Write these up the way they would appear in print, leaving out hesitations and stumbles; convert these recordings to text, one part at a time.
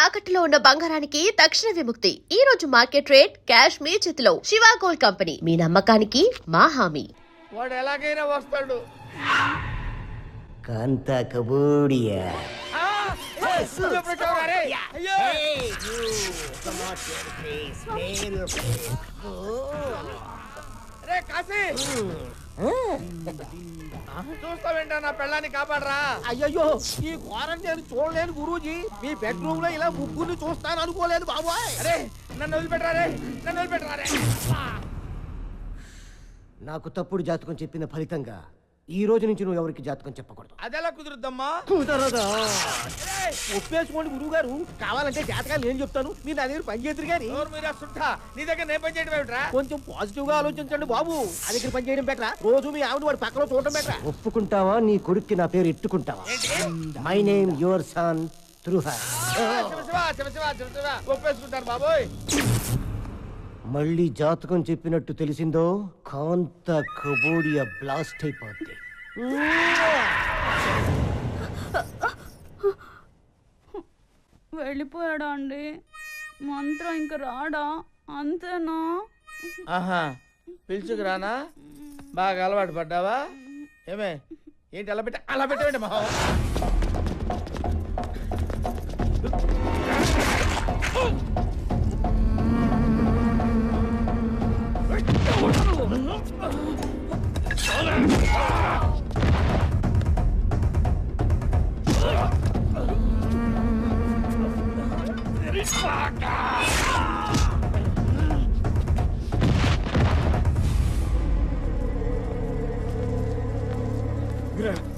తాకట్టులో ఉన్న బంగారానికి తక్షణ విముక్తి. ఈ రోజు మార్కెట్ రేట్ క్యాష్ మీ చేతిలో. శివ గోల్డ్ కంపెనీ, మీ నమ్మకానికి మా హామీ. వాడు ఎలాగైనా వస్తాడు. కాంత కబూడియా చూస్తావేంటా నా పెళ్ళాన్ని కాపాడరా. అయ్యయ్యో ఈ ఘోరం నేను చూడలేను గురూజీ. మీ బెడ్రూమ్ లో ఇలా ముగ్గురిని చూస్తాను అనుకోలేదు బాబోయ్. అరే నన్ను వదిలిపెట్టరా, నన్ను వదిలిపెట్టరా. నాకు తప్పుడు జాతకం చెప్పిన ఫలితంగా ఈ రోజు నుంచి నువ్వు ఎవరికి జాతకం చెప్పకూడదు. అదెలా కుదురుద్దమ్మా? కుదరదా? ఒప్పేసుకోండి గురువు గారు. కావాలంటే జాతకాలు నేను చెప్తాను, మీరు నా దగ్గర పని చేద్దరు గాని. మీరు సుట్టా నీ దగ్గర నేను పని చేయడం ఏమిట్రా? కొంచెం పాజిటివ్ గా ఆలోచించండి బాబు. ఆ దగ్గర పని చేయడం బెటరా, రోజు మీ ఆవిడ వాడి పక్కన చూడటం బెటరా. ఒప్పుకుంటావా? నీ కొడుక్కి నా పేరు ఎట్టుకుంటావా? మై నేమ్ యువర్ సన్ త్రుహర్. ఒప్పేసుకుంటాను బాబోయ్. మళ్ళీ జాతకం చెప్పినట్టు తెలిసిందో కాంత కబోడియా బ్లాస్ట్ అయిపోద్ది. వెళ్ళిపోయాడా అండి? మంత్రం ఇంక రాడా? అంతేనా? ఆహా పిలుచుకురానా? బాగా అలవాటు పడ్డావా? ఏమే ఏంటి అలా పెట్టేయండి మహా.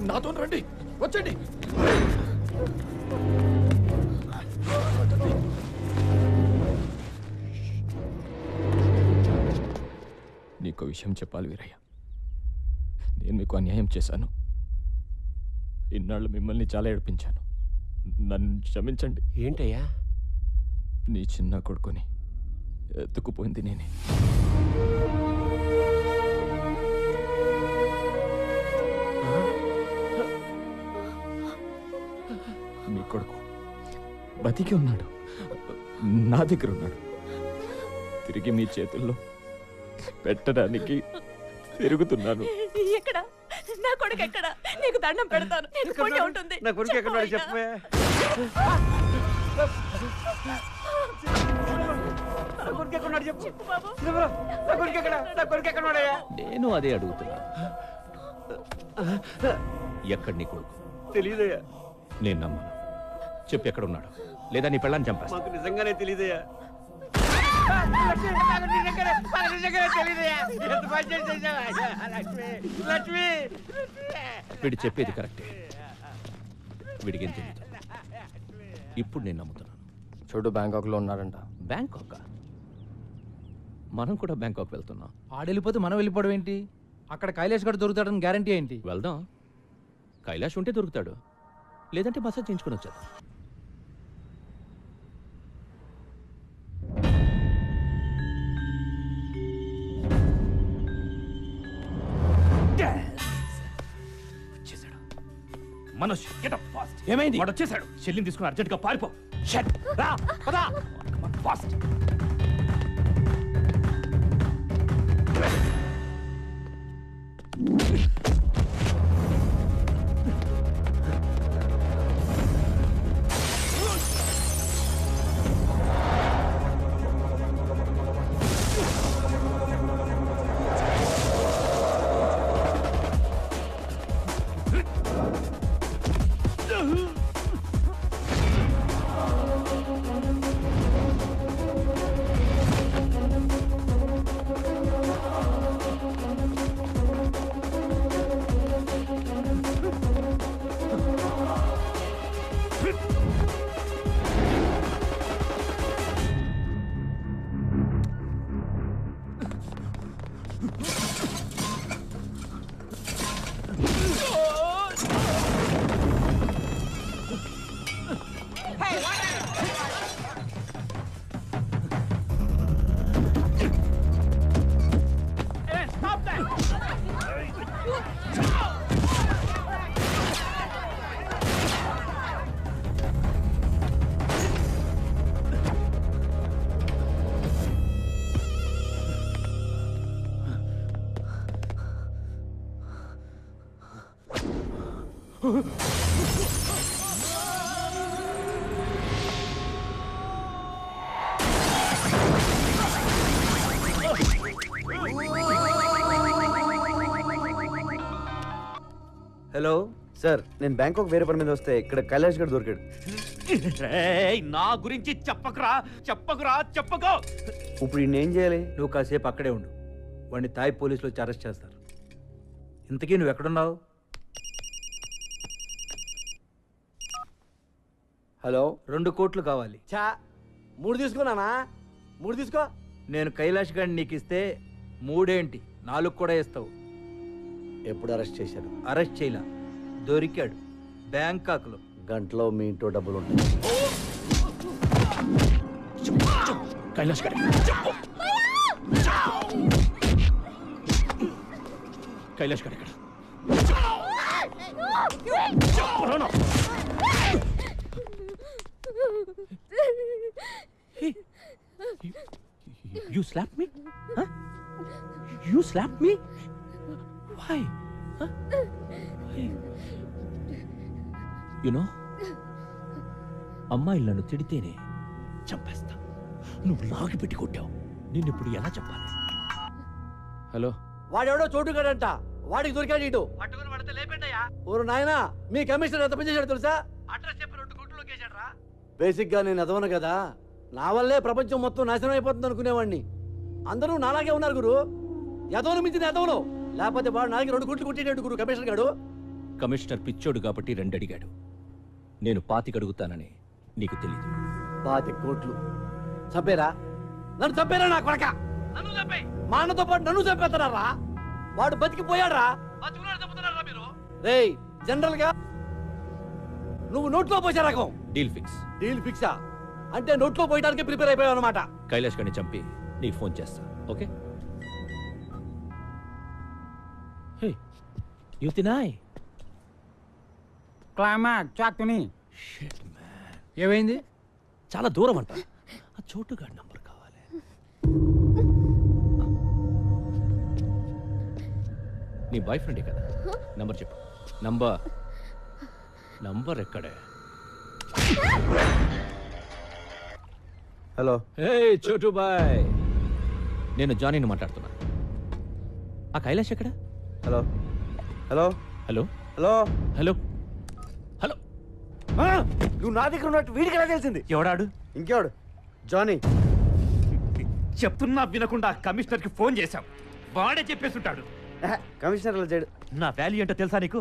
నాతో రండి, వచ్చండి. నీకు విషయం చెప్పాలి వీరయ్య. నేను మీకు అన్యాయం చేశాను. ఇన్నాళ్ళు మిమ్మల్ని చాలా ఏడిపించాను. నన్ను క్షమించండి. ఏంటయ్యా? నీ చిన్న కొడుకుని ఎత్తుకుపోయింది నేనే. మీ కొడుకు బతికి ఉన్నాడు, నా దగ్గర ఉన్నాడు. తిరిగి మీ చేతుల్లో పెట్టడానికి తిరుగుతున్నాను. ఎక్కడ నా కొడుకు? ఎక్కడ? నీకు దండం పెడతాను. నీకు పుణ్యం ఉంటుంది. నా కొడుకు ఎక్కడ చెప్పే. నేను అదే అడుగుతున్నా. ఎక్కడ నీ కొడుకు? తెలీదయ్యా. నేను నమ్మను. చెప్పు ఎక్కడ ఉన్నాడు, లేదా నీ పెళ్ళాన్ని చంపేస్తా. మాకు నిజంగానే తెలీదయ్యా. వీడు చెప్పేది కరెక్టే. వీడికేం తెలియదు. ఇప్పుడు నేను నమ్ముతున్నాను. చూడు, బ్యాంకాక్లో ఉన్నాడంట. బ్యాంకాక్? మనం కూడా బ్యాంకాక్ వెళ్తున్నాం. ఆడెళ్ళిపోతే మనం వెళ్ళిపోవడం ఏంటి? అక్కడ కైలాష్ గడు దొరుకుతాడని గ్యారంటీ ఏంటి? వెళ్దాం. కైలాష్ ఉంటే దొరుకుతాడు, లేదంటే మసాజ్ చేయించుకుని వచ్చేద్దాం. Manoj, get up fast. ఏమైంది? వాడు వచ్చేసాడు. చెల్లిని తీసుకుని అర్జెంట్ గా పారిపో. షట్ రా, పద ఫాస్ట్. హలో సార్, నేను బ్యాంకాక్ వేరే పని మీద వస్తే ఇక్కడ కైలాష్ గడ్ దొరికాడు. నా గురించి చెప్పకురా చెప్పకో. ఇప్పుడు ఈయన ఏం చేయాలి? నువ్వు కాసేపు అక్కడే ఉండు. వాడిని తాయ్ పోలీసులు వచ్చి అరెస్ట్ చేస్తారు. ఇంతకీ నువ్వు ఎక్కడున్నావు? హలో, 2 కోట్లు కావాలి. చా 3 తీసుకున్నానా? 3 తీసుకో. నేను కైలాష్ గారిని నీకు ఇస్తే 3 ఏంటి 4 కూడా ఇస్తావు. ఎప్పుడు అరెస్ట్ చేశారు? అరెస్ట్ చేయలా, దొరికాడు బ్యాంకాక్లో. గంటలో మీ ఇంట్లో డబ్బులు ఉంటాయి. కైలాష్ గడ్ కైలాష్ గడ్ ఎక్కడ? You slapped me? Huh? You slapped me? Why? Huh? Why? You know, అమ్మాయిలు నన్ను తిడితేనే చంపేస్తా. నువ్వు లాగి పెట్టి కొట్టావు. నిన్నిప్పుడు ఎలా చెప్పాలి? హలో, వాడెవడో చోటుగాడంట, వాడికి దొరికాడు ఇటు. పట్టుకుని పడితే లేపండియా. ఓరు నాయనా, మీ కమిషనర్ ఎంత పని చేశాడు తెలుసా? అడ్రస్ చెప్పి 2 కోట్లు కేసాడు రా. బేసిక్ గా నేను ఎదవను కదా, నా వల్లే ప్రపంచం మొత్తం నాశనం అయిపోతుంది అనుకునేవాడిని. అందరూ నాలాగే ఉన్నారు గురు. ఎదవను మించిన ఎదవను. లేకపోతే వాడు నాకి 2 కోట్లు కొట్టేటాడు గురు కమిషనర్ గాడు. కమిషనర్ పిచ్చోడు కాబట్టి 2 అడిగాడు. నేను 25 అడుగుతానని నీకు తెలీదు. 25 కోట్లు చంపేరా? నన్ను చంపేరా నా కొడక? నన్ను చంపే, మా అన్నతో పాటు నన్ను చంపేస్తారా? వాడు బతికిపోయాడ్రా. రేయ్, జనరల్ గా నువ్వు నోట్లో పోసే రకం. Deal fix. డీల్ ఫిక్సా అంటే నోట్లో పోయడానికి ప్రిపేర్ అయిపోయావు అనమాట. కైలాష్ గారిని చంపి నీకు ఫోన్ చేస్తా. Okay? Hey, you Tinai. Shit, man. ఏమైంది? చాలా దూరం అంట. ఆ చోటుగాడి నంబర్ కావాలి. నీ బాయ్ ఫ్రెండే కదా? నంబర్ చెప్పు. నంబర్ ఎక్కడే? హలో. హే చోటు బాయ్, నేను జానీని మాట్లాడుతున్నా. ఆ కైలాష్ ఎక్కడ? Hello hello hello hello hello hello. నువ్వు నా దగ్గర ఉన్నట్టు వీడికి ఎలా తెలిసింది? ఎవడాడు? ఇంకెవడు? జానీ. చెప్తున్నా వినకుండా కమిషనర్ కి ఫోన్ చేశాం. వాడే చెప్పేస్తుంటాడు. కమిషనర్ అలా చేయడు. నా వాల్యూ ఏంటో తెలుసా నీకు?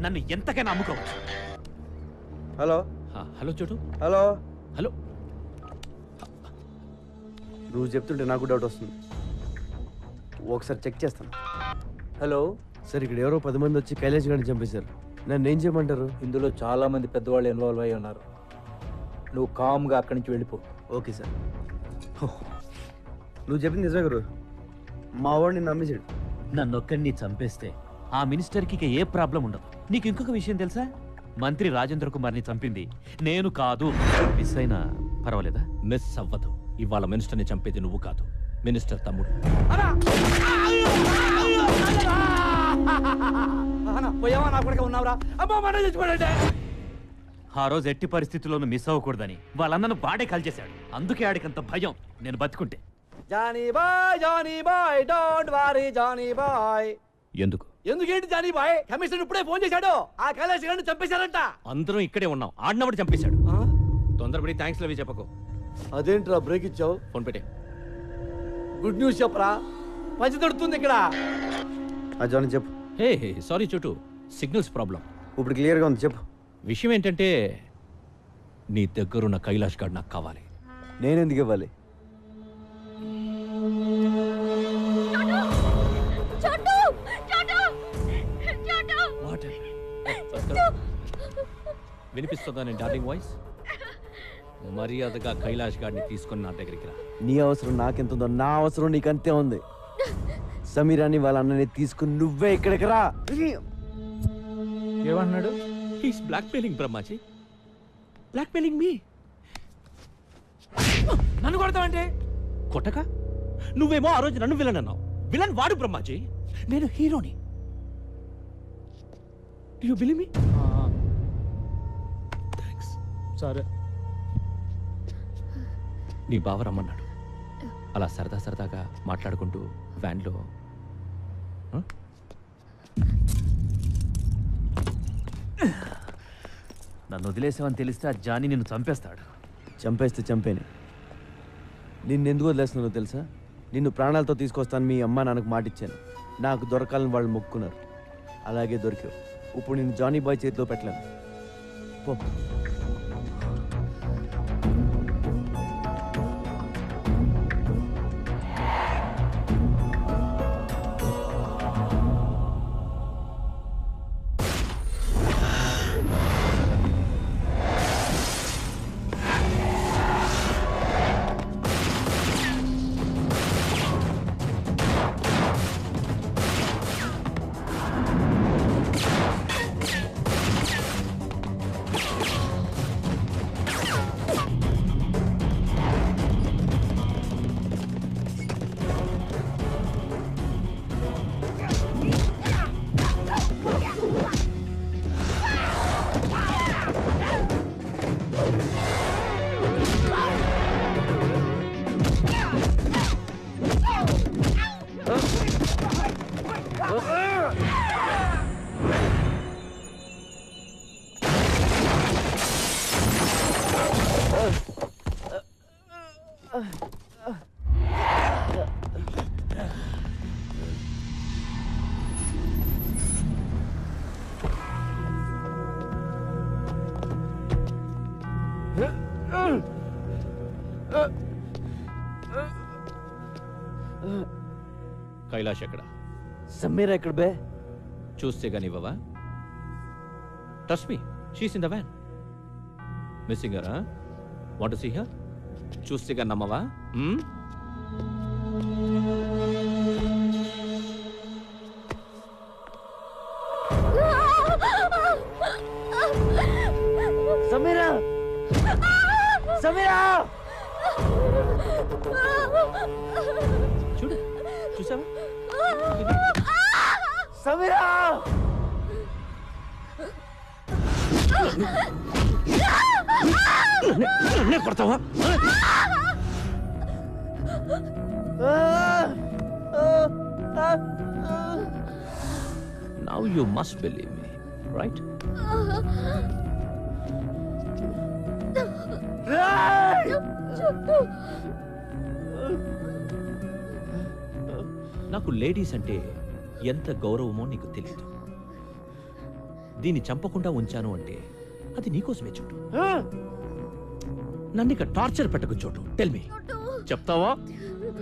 నన్ను ఎంతకైనా అమ్ముకోవచ్చు. హలో హలో చోటు. హలో. హలో. నువ్వు చెప్తుంటే నాకు డౌట్ వస్తుంది. ఒకసారి చెక్ చేస్తాను. హలో సార్, ఇక్కడ ఎవరో 10 మంది వచ్చి కైలాష్ గారిని చంపేశారు. నన్ను ఏం చేయమంటారు? ఇందులో చాలా మంది పెద్దవాళ్ళు ఇన్వాల్వ్ అయి ఉన్నారు. నువ్వు కామ్గా అక్కడి నుంచి వెళ్ళిపో. Okay sir. నువ్వు చెప్పింది నిజమే గురు. మా వాడిని నమ్మేశాడు. నన్నొక్కడిని చంపేస్తే ఆ మినిస్టర్కి ఇక ఏ ప్రాబ్లం ఉండదు. నీకు ఇంకొక విషయం తెలుసా? మంత్రి రాజేంద్ర కుమార్ని చంపింది నేను కాదు. మిస్ అయినా పర్వాలేదా? మిస్ అవ్వదు. ఇవాళ మినిస్టర్ని చంపేది నువ్వు కాదు, మినిస్టర్ తమ్ముడు. పోయావా నా కొడుకు? ఉన్నావురా? అమ్మా, మన చచ్చిపోయాడే. ఆ రోజు ఎట్టి పరిస్థితుల్లోనూ మిస్ అవ్వకూడదని వాళ్ళన్నను వాడే కాల్చేశాడు. అందుకే ఆడికంత భయం నేను బతుకుంటే. జానీ బాయ్ డోంట్ వరీ జానీ బాయ్. ఎందుకు? ఎందుకేంటి జానీ బాయ్? కమిషనర్ ఇప్పుడే ఫోన్ చేశాడు. ఆ కైలాష్ గారిని చంపేశారంట. అందరం ఇక్కడే ఉన్నాం. ఆడినప్పుడు చంపేశాడు. తొందరపడి థ్యాంక్స్ లవి చెప్పకు. అదేంట్రా బ్రేక్ ఇచ్చావు? ఫోన్ పెట్టే. గుడ్ న్యూస్ చెప్పరా? మంచి దొరుకుతుంది ఇక్కడ. జానీ చెప్పు. హే సారీ చోటు, సిగ్నల్స్ ప్రాబ్లం. ఇప్పుడు క్లియర్గా ఉంది, చెప్పు. విషయం ఏంటంటే నీ దగ్గరున్న కైలాష్ గారు నాకు కావాలి. నేనెందుకు ఇవ్వాలి? వినిపిస్తుందా నేను డార్లింగ్ వాయిస్? మర్యాదగా కైలాష్ గారిని తీసుకొని నా దగ్గరికి రా. నీ అవసరం నాకెంతుందో నా అవసరం నీకంతే ఉంది. సమీరాని వాళ్ళ అన్నని తీసుకుని నువ్వే ఇక్కడికి రా. ఏమన్నాడు? హీస్ బ్లాక్మెయిలింగ్ బ్రహ్మాజీ, బ్లాక్మెయిలింగ్ మీ. నన్ను కొడతావంటే? కొట్టక? నువ్వేమో ఆ రోజు నన్ను విలన్ అన్నావు. విలన్ వాడు బ్రహ్మాజీ, నేను హీరోని. Do you believe me? Thanks. సరే నీ బావ రమ్మన్నాడు. అలా సరదాగా మాట్లాడుకుంటూ వ్యాన్లో నన్ను వదిలేసావని తెలిస్తే ఆ జానీ నిన్ను చంపేస్తాడు. చంపేస్తే చంపేనే. నిన్నెందుకు వదిలేస్తున్నానో తెలుసా? నిన్ను ప్రాణాలతో తీసుకొస్తాను మీ అమ్మ నాన్నకు మాటిచ్చాను. నాకు దొరకాలని వాళ్ళు మొక్కున్నారు. అలాగే దొరికావు. ఇప్పుడు నేను జానీ బాయ్ చేతిలో పెట్టలేను. పో. కైలాష్ ఎక్కడ? సమీరా ఎక్కడ బే? చూస్తే గానివ్వవా? Trust me, she's in the van. Missing her? Want to see her? చూస్తే గాని నమ్మవా? సమీరా! సమీరా! చూడు, చూసావా? సమీరా! కొడతావా? Now you must believe me, right? నాకు లేడీస్ అంటే ఎంత గౌరవమో నీకు తెలియదు. దీన్ని చంపకుండా ఉంచాను అంటే అది నీకోసమే చూడు. నన్ను ఇక టార్చర్ పెట్టకు చోటు. టెల్ మీ, చెప్తావా?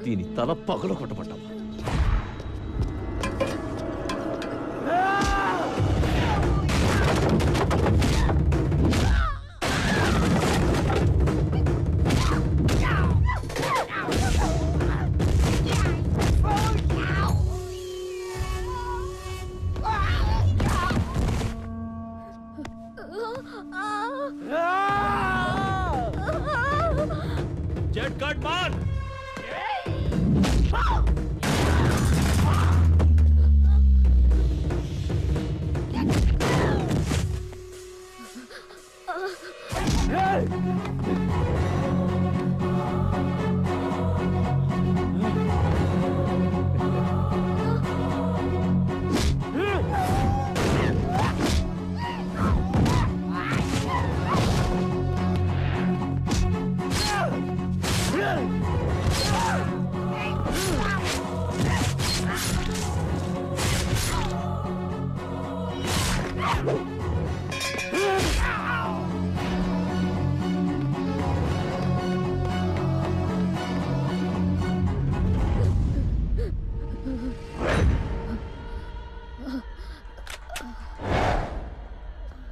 దీని తల పగల కొట్టబడ్డావా? Jet cut man!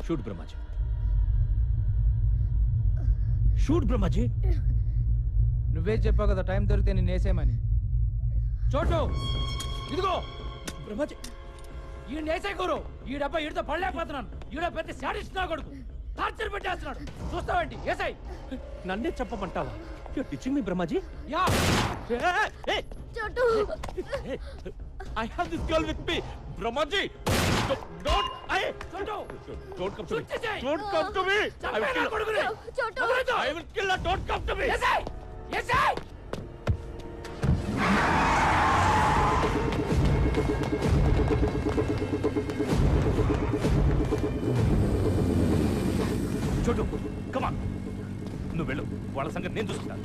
Shoot Brahmaji, shoot Brahmaji. నువ్వే చెప్పావు కదా టైం దొరికితే నేను వేసేయమని. చోటు ఇదిగో బ్రహ్మాజీ, ఈ నేసే గురు ఈ డబ్బా ఈడితో పడలేకపోతున్నాను. ఈడ పెద్ద శాడిస్ట్ నా కొడుకు టార్చర్ పెట్టేస్తున్నాడు. చూస్తావేంటి? ఏసై నన్నే చెప్పమంటావా? You're teaching me, Brahmaji? యా Chhotu I have this girl with me, Brahmaji. Don't. Chhotu don't come to shoot చేసేయ్. డోంట్ కమ్ టు మీ చంపేయ్ నా కొడుకుని. చోటు వదలొద్దు. I will kill don't come to me ఏసేయ్. ఏసేయ్. చోటు కమాన్ నువ్వు వెళ్ళు వాళ్ళ సంగతి నేను చూసుకుంటాను